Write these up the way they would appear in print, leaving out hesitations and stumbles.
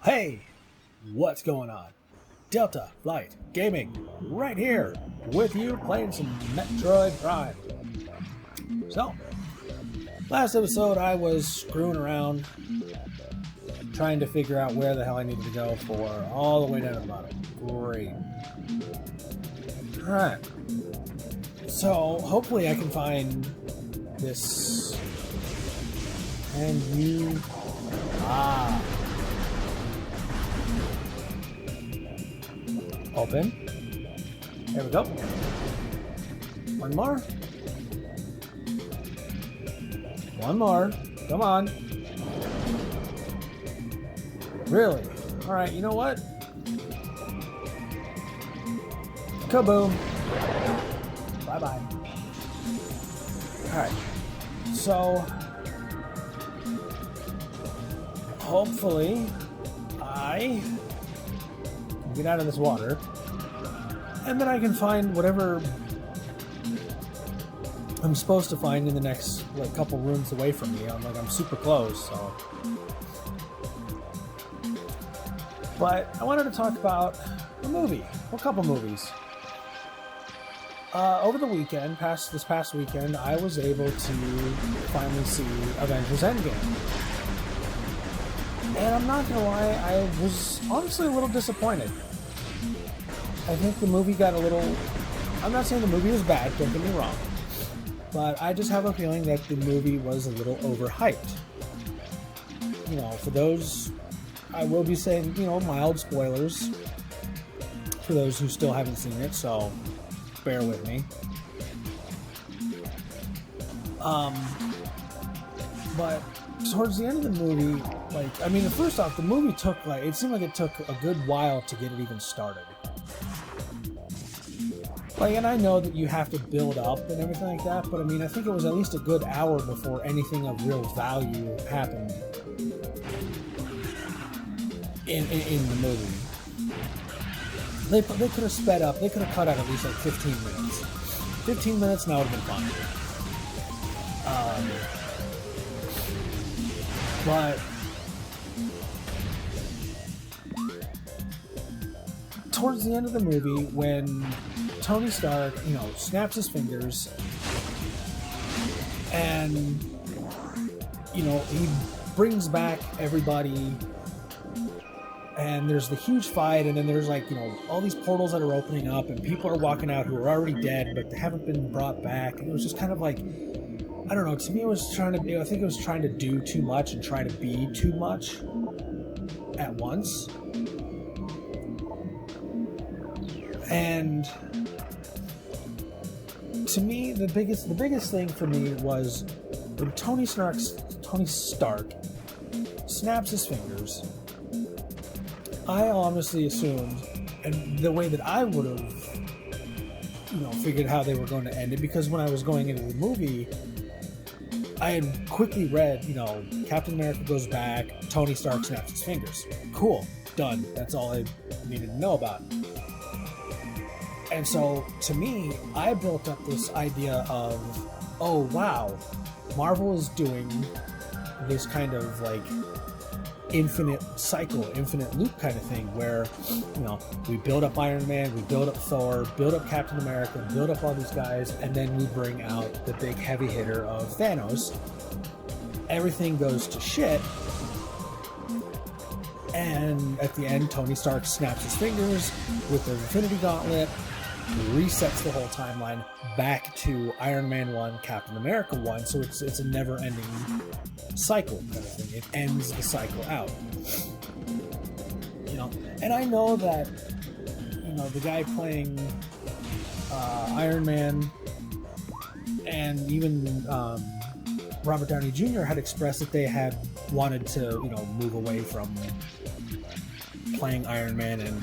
Hey, what's going on? Delta Flight Gaming, right here with you playing some Metroid Prime. So, last episode I was screwing around trying to figure out where the hell I needed to go for all the way down to the bottom. Great. Alright. So, hopefully I can find this. And you... Open. There we go. One more. One more. Come on. Really? Alright, you know what? Kaboom. Bye-bye. Alright. So... hopefully... I... get out of this water, and then I can find whatever I'm supposed to find in the next couple rooms away from me. I'm super close, so. But I wanted to talk about a movie, a couple movies. Over the weekend, this past weekend, I was able to finally see Avengers Endgame. And I'm not gonna lie, I was honestly a little disappointed. I think the movie got a little... I'm not saying the movie was bad, don't get me wrong. But I just have a feeling that the movie was a little overhyped. You know, for those... I will be saying, mild spoilers. For those who still haven't seen it, so bear with me. But towards the end of the movie... first off, the movie took, it seemed like it took a good while to get it even started. And I know that you have to build up and everything like that, but I think it was at least a good hour before anything of real value happened in the movie. They could have sped up, they could have cut out at least 15 minutes. 15 minutes, now would have been fine. But towards the end of the movie, when Tony Stark, snaps his fingers, and, he brings back everybody, and there's the huge fight, and then there's, all these portals that are opening up, and people are walking out who are already dead, but they haven't been brought back, and it was just kind of I don't know, to me it was I think it was trying to do too much and try to be too much at once. And to me, the biggest thing for me was when Tony Stark snaps his fingers. I honestly assumed, and the way that I would have, figured how they were going to end it, because when I was going into the movie, I had quickly read, Captain America goes back, Tony Stark snaps his fingers. Cool, done. That's all I needed to know about. And so, to me, I built up this idea of, oh wow, Marvel is doing this kind of infinite cycle, infinite loop kind of thing where, we build up Iron Man, we build up Thor, build up Captain America, build up all these guys, and then we bring out the big heavy hitter of Thanos. Everything goes to shit. And at the end, Tony Stark snaps his fingers with the Infinity Gauntlet, resets the whole timeline back to Iron Man 1, Captain America 1, so it's a never-ending cycle kind of thing. It ends the cycle out. And I know that, the guy playing Iron Man and even Robert Downey Jr. had expressed that they had wanted to, move away from playing Iron Man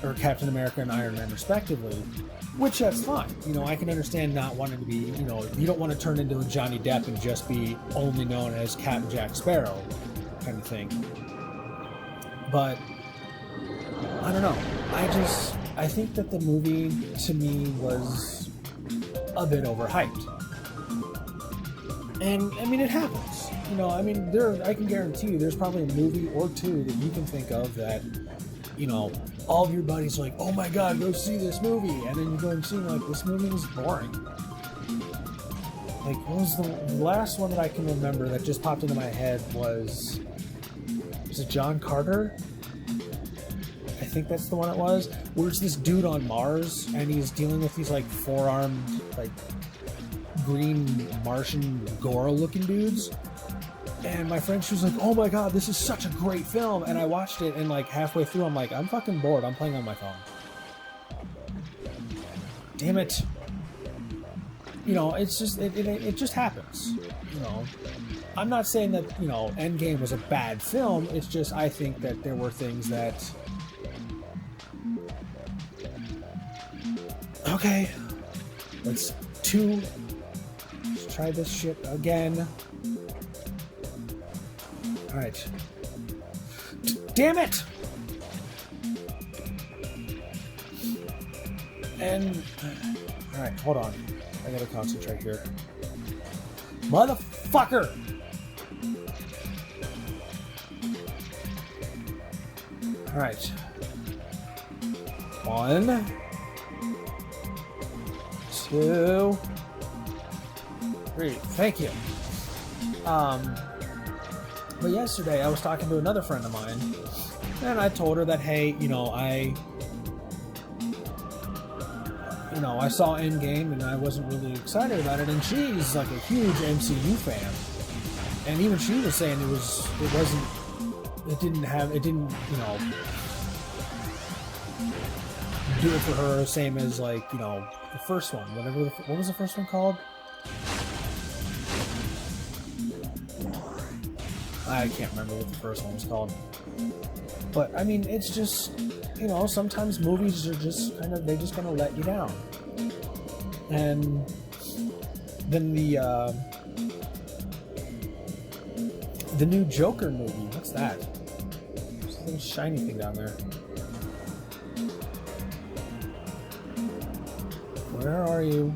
or Captain America and Iron Man respectively, which that's fine. I can understand not wanting to be, you don't want to turn into a Johnny Depp and just be only known as Captain Jack Sparrow kind of thing. But I don't know. I think that the movie to me was a bit overhyped. And, it happens. You know, I mean, I can guarantee you there's probably a movie or two that you can think of that, you know, all of your buddies are like, oh my god, go see this movie. And then you go and see, like, this movie is boring. Like, what was the last one that I can remember that just popped into my head was it John Carter? I think that's the one it was. Where it's this dude on Mars, and he's dealing with these, like, four-armed, like, green Martian Goro-looking dudes. And my friend, she was like, oh my god, this is such a great film. And I watched it, and, like, halfway through, I'm like, I'm fucking bored. I'm playing on my phone. Damn it. You know, it's just, it just happens. You know, I'm not saying that, you know, Endgame was a bad film. It's just, I think that there were things that... Okay. Let's try this shit again. Alright. Damn it! And... Alright, hold on. I gotta concentrate here. Motherfucker! Alright. 1, 2, 3. Thank you. But yesterday I was talking to another friend of mine, and I told her that, hey, you know, I saw Endgame and I wasn't really excited about it, and she's like a huge MCU fan, and even she was saying it didn't, you know, do it for her, same as, like, you know, the first one, what was the first one called? I can't remember what the first one was called. But, I mean, it's just, you know, sometimes movies are just kind of, they're just going to let you down. And then the new Joker movie, what's that? There's a little shiny thing down there. Where are you?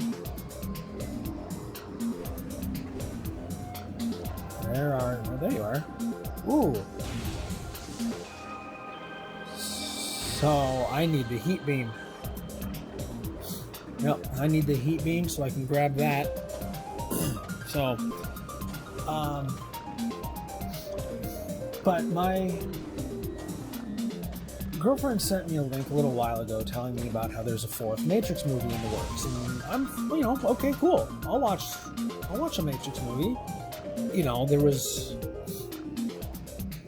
Oh, there you are. Ooh. So, I need the heat beam. Yep, I need the heat beam so I can grab that. So, but my girlfriend sent me a link a little while ago telling me about how there's a 4th Matrix movie in the works, and I'm, you know, okay, cool. I'll watch a Matrix movie. You know, there was,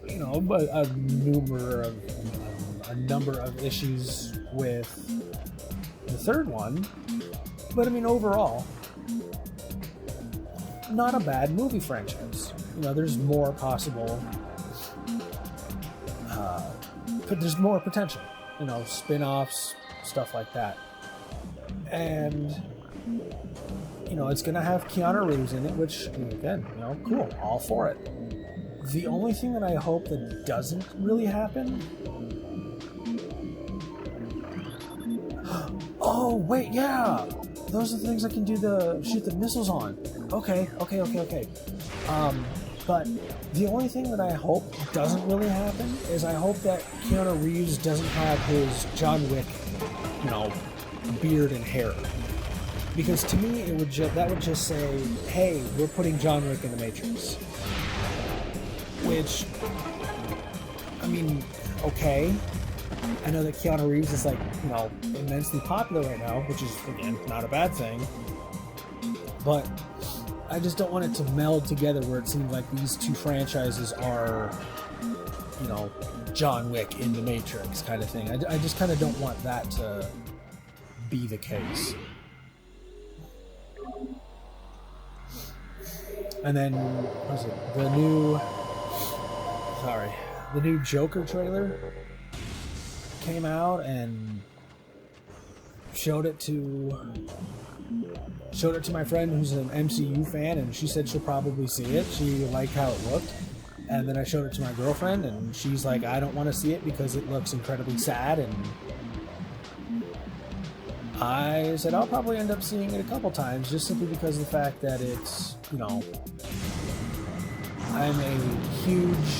you know, a number of issues with the 3rd one, but I mean, overall, not a bad movie franchise. You know, there's more possible, but there's more potential. You know, spin-offs, stuff like that, and you know, it's gonna have Keanu Reeves in it, which, again, you know, cool, all for it. The only thing that I hope that doesn't really happen... Oh, wait, yeah! Those are the things I can shoot the missiles on. Okay. But the only thing that I hope doesn't really happen is I hope that Keanu Reeves doesn't have his John Wick, you know, beard and hair. Because to me, that would just say, hey, we're putting John Wick in the Matrix. Which, I mean, okay. I know that Keanu Reeves is, like, you know, immensely popular right now, which is, again, not a bad thing. But I just don't want it to meld together where it seems like these two franchises are, you know, John Wick in the Matrix kind of thing. I just kind of don't want that to be the case. And then, what was it? The new Joker trailer came out and showed it to my friend who's an MCU fan, and she said she'll probably see it. She liked how it looked. And then I showed it to my girlfriend, and she's like, I don't want to see it because it looks incredibly sad. And I said I'll probably end up seeing it a couple times, just simply because of the fact that it's, you know, I'm a huge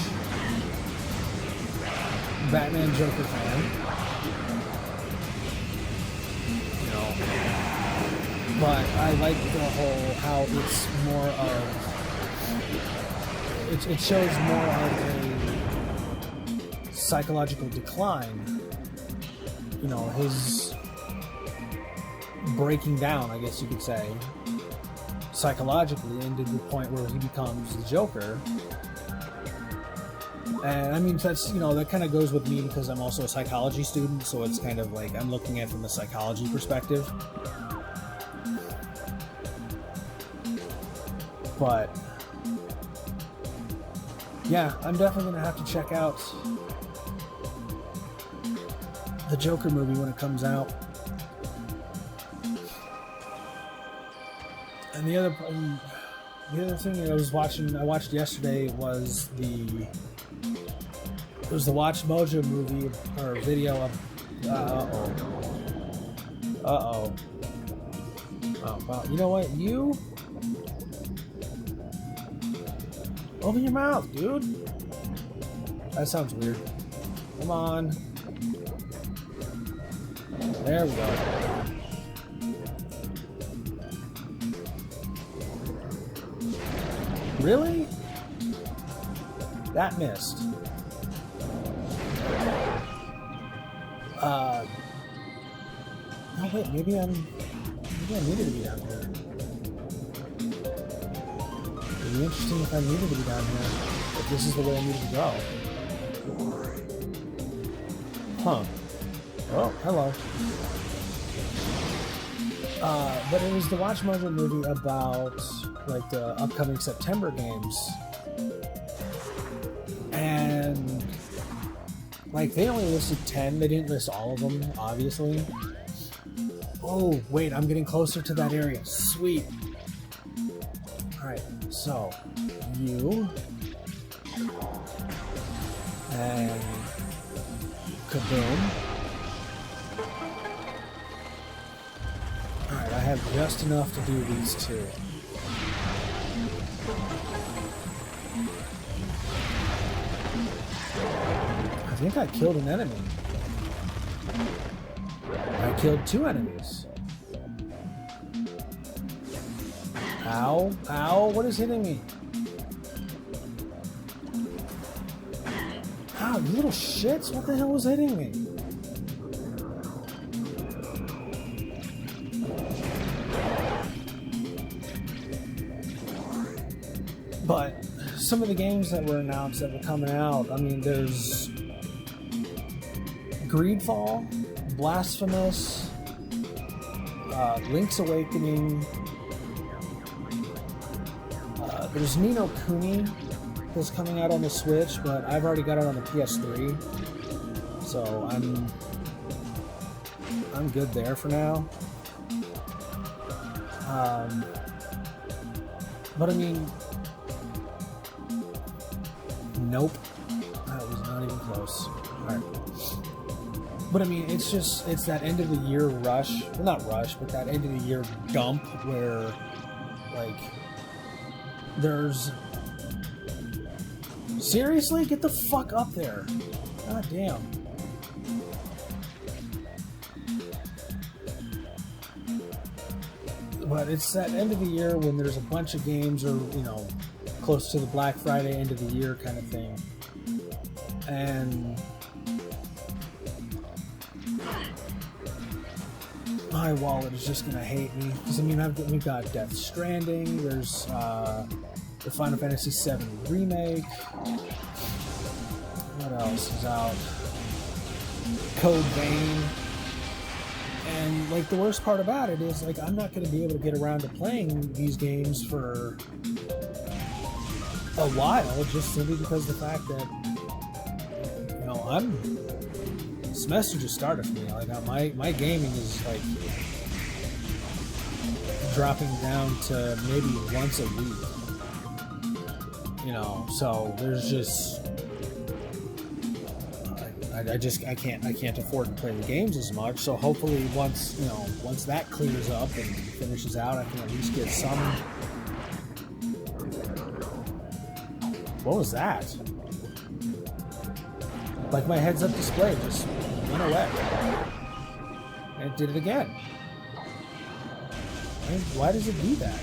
Batman Joker fan. You know, but I like the whole how it's more of it shows more of a psychological decline. You know, his breaking down, I guess you could say, psychologically, into the point where he becomes the Joker. And I mean, that's, you know, that kind of goes with me because I'm also a psychology student, so it's kind of like I'm looking at it from the psychology perspective. But yeah, I'm definitely gonna have to check out the Joker movie when it comes out. And the other thing I watched yesterday was the Watch Mojo movie or video of oh wow, you know what, you open your mouth, dude. That sounds weird. Come on. There we go. Really? That missed. No wait, maybe I needed to be down here. It'd be interesting if I needed to be down here. If this is the way I needed to go. Huh. Oh, hello. But it was the Watch Mojo movie about like the upcoming September games. And like they only listed 10, they didn't list all of them, obviously. Oh, wait, I'm getting closer to that area. Sweet. Alright, so you and kaboom. Alright, I have just enough to do these two. I think I killed an enemy. I killed 2 enemies. Ow, ow, what is hitting me? Ow, you little shits, what the hell was hitting me? But some of the games that were announced that were coming out, I mean, there's Greedfall, Blasphemous, Link's Awakening, there's Ni no Kuni that's coming out on the Switch, but I've already got it on the PS3, so I'm good there for now. But I mean, nope, that was not even close. Alright. But I mean, it's that end of the year rush, well, not rush, but that end of the year dump where, like, there's... Seriously? Get the fuck up there. God damn. But it's that end of the year when there's a bunch of games, or, you know, close to the Black Friday end of the year kind of thing. And my wallet is just gonna hate me. Because I mean, we've got Death Stranding, there's the Final Fantasy VII Remake. What else is out? Code Vein. And like the worst part about it is, like, I'm not going to be able to get around to playing these games for a while, just simply because of the fact that, you know, this semester just started for me. Like, my gaming is like dropping down to maybe once a week. You know, so there's just I can't afford to play the games as much. So hopefully once that clears up and finishes out, I can at least get some What was that? Like my heads-up display just went away. And it did it again. Why does it do that?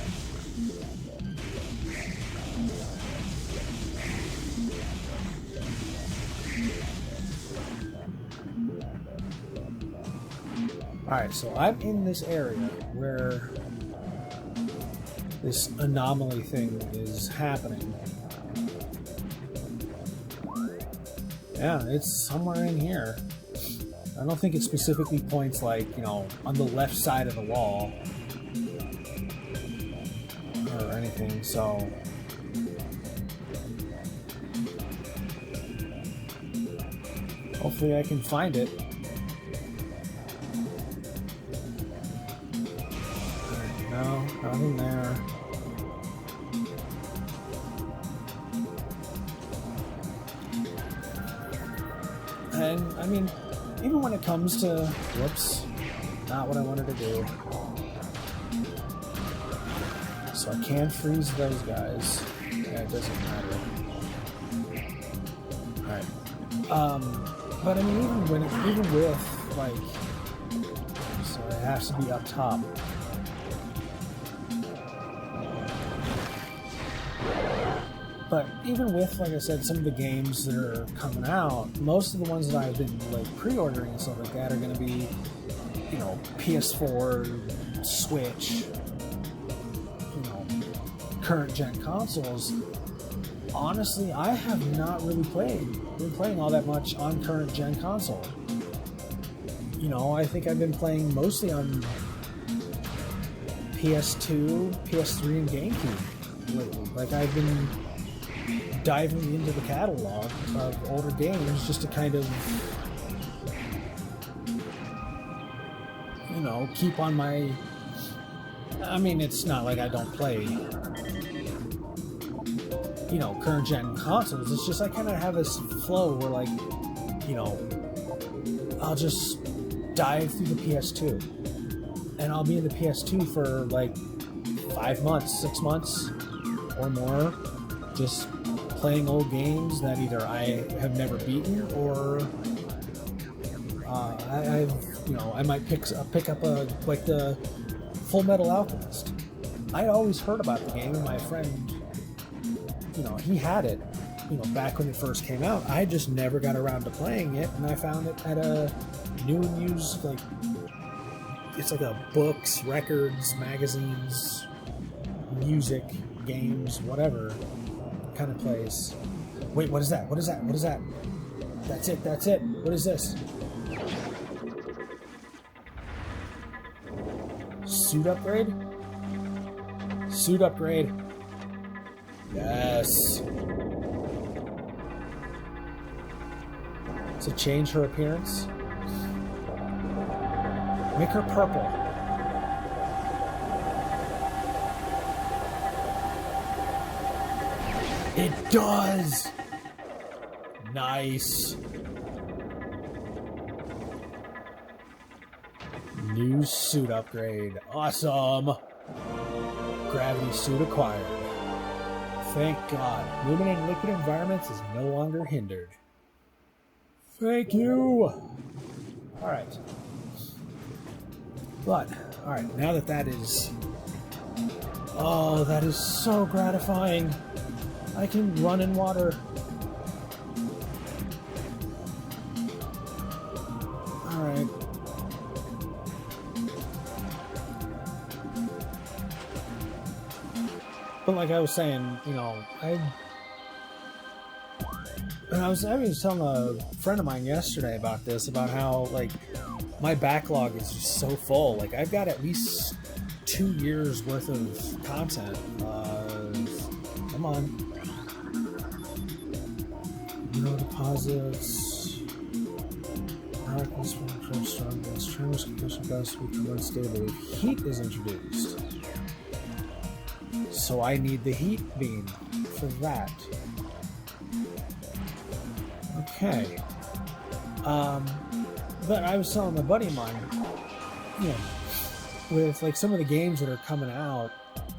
Alright, so I'm in this area where this anomaly thing is happening. Yeah, it's somewhere in here. I don't think it specifically points, like, you know, on the left side of the wall or anything, so hopefully I can find it. No, nothing there. And, I mean, even when it comes to... Whoops. Not what I wanted to do. So I can freeze those guys. Yeah, it doesn't matter. Alright. But, I mean, even with, like... So it has to be up top. But even with, like I said, some of the games that are coming out, most of the ones that I've been like pre-ordering and stuff like that are going to be, you know, PS4, Switch, you know, current gen consoles. Honestly, I have not really been playing all that much on current gen console. You know, I think I've been playing mostly on PS2, PS3, and GameCube lately. Like I've been diving into the catalog of older games just to kind of, you know, keep on my... I mean, it's not like I don't play, you know, current gen consoles. It's just I kind of have this flow where, like, you know, I'll just dive through the PS2 and I'll be in the PS2 for like 5 months, 6 months or more, just playing old games that either I have never beaten or I might pick up like the Full Metal Alchemist. I always heard about the game, and my friend, you know, he had it, you know, back when it first came out. I just never got around to playing it, and I found it at a new and used, like, it's like a books, records, magazines, music, games, whatever kind of place. Wait, what is that? What is that? What is that? That's it, that's it. What is this? Suit upgrade? Suit upgrade. Yes. To change her appearance? Make her purple. It does! Nice. New suit upgrade. Awesome. Gravity suit acquired. Thank God. Movement in liquid environments is no longer hindered. Thank you. Alright. But, alright, now that is... Oh, that is so gratifying. I can run in water. Alright. But like I was saying, you know, I was telling a friend of mine yesterday about this, about how, like, my backlog is just so full. Like, I've got at least 2 years worth of content. Come on. No deposits. Darkness from the strong against tremors, condition best to become unstable if heat is introduced. So I need the heat beam for that. Okay. But I was telling a buddy of mine, you know, with like some of the games that are coming out,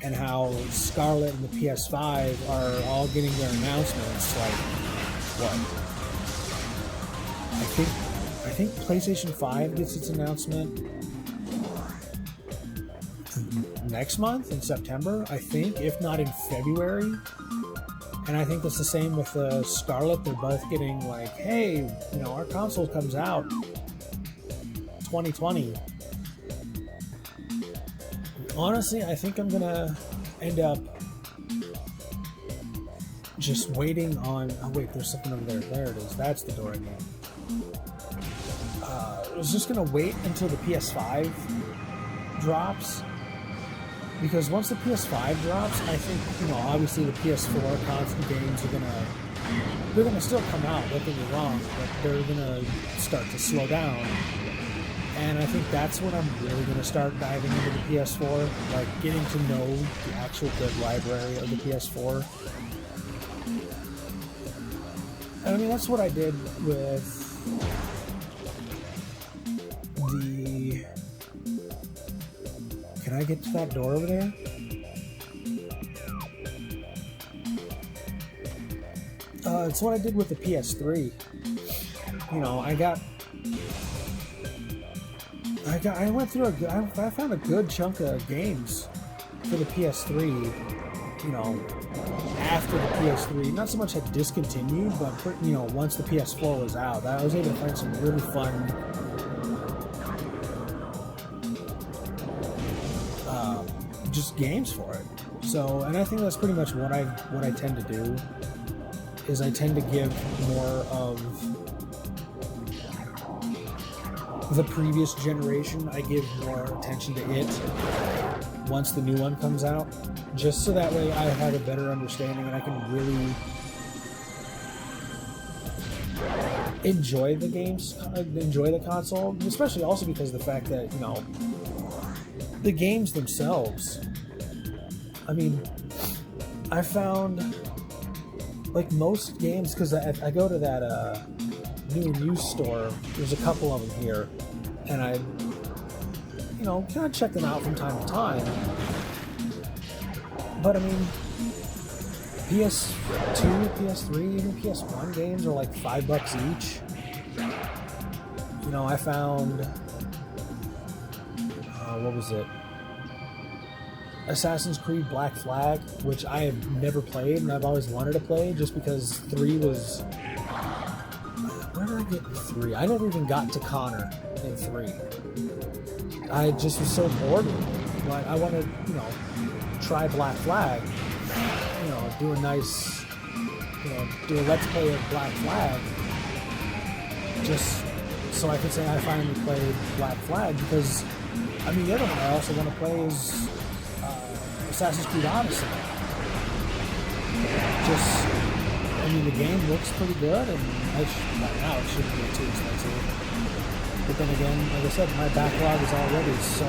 and how Scarlet and the PS5 are all getting their announcements. Like, what? I think PlayStation 5 gets its announcement next month in September, I think, if not in February. And I think that's the same with Scarlet. They're both getting like, hey, you know, our console comes out 2020. Honestly, I think I'm gonna end up just waiting on... Oh wait, there's something over there. There it is. That's the door I need. I was just gonna wait until the PS5 drops, because once the PS5 drops, I think, you know, obviously the PS4 console games are gonna still come out, don't get me wrong, but they're gonna start to slow down. And I think that's when I'm really gonna start diving into the PS4, like getting to know the actual good library of the PS4. And I mean, that's what I did with the... Can I get to that door over there? It's what I did with the PS3. You know, I went through I found a good chunk of games for the PS3, you know, after the PS3, not so much had discontinued, but, you know, once the PS4 was out, I was able to find some really fun just games for it. So, and I think that's pretty much what I tend to do, is I tend to give more of the previous generation, I give more attention to it once the new one comes out, just so that way I have a better understanding and I can really enjoy the games, enjoy the console, especially also because of the fact that, you know, the games themselves, I mean, I found, like, most games, because I go to that new news store, there's a couple of them here, and I, you know, kind of check them out from time to time. But I mean, PS2, PS3, even PS1 games are like $5 each. You know, I found, what was it? Assassin's Creed Black Flag, which I have never played, and I've always wanted to play, just because 3 was... Where did I get 3? I never even got to Connor in 3. I just was so bored with it. Like, I wanted, you know, try Black Flag. You know, do a nice, you know, do a Let's Play of Black Flag. Just so I could say I finally played Black Flag, because, I mean, the other one I also want to play is Assassin's Creed Odyssey. Just... I mean, the game looks pretty good, and by now it shouldn't be too expensive. But then again, like I said, my backlog is already so